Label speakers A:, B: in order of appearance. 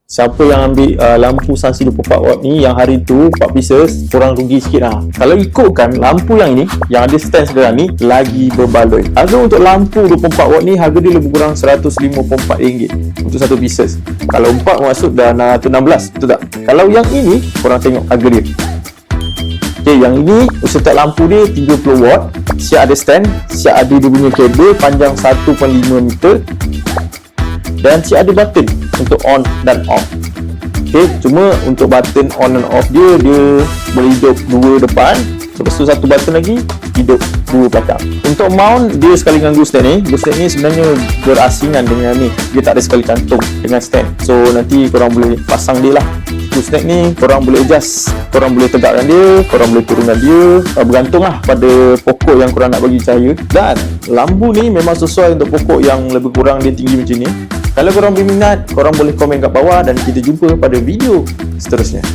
A: Siapa yang ambil lampu Sansi 24 watt ni yang hari tu 4 pieces, korang rugi sikit lah. Kalau ikutkan lampu yang ini, yang ada stand sekarang ni, lagi berbaloi. Harga untuk lampu 24 watt ni, harga dia lebih kurang RM154 untuk satu pieces. Kalau 4 maksud dah 16, betul tak? Kalau yang ini, korang tengok harga dia. Okay, yang ini usaha lampu dia 30 watt, siap ada stand, siap ada dia punya kabel panjang 1.5 meter, dan siap ada button untuk on dan off. Okay, cuma untuk button on and off dia boleh hidup 2 depan, lepas tu satu button lagi hidup 2 belakang. Untuk mount dia sekali dengan glue stand ni sebenarnya berasingan dengan ni, dia tak ada sekali cantum dengan stand, so nanti korang boleh pasang dia lah. Glue stand ni korang boleh adjust, korang boleh tegakkan dia, korang boleh turunkan dia, bergantung lah pada pokok yang korang nak bagi cahaya. Dan lampu ni memang sesuai untuk pokok yang lebih kurang dia tinggi macam ni. Kalau korang berminat, korang boleh komen kat bawah dan kita jumpa pada video seterusnya.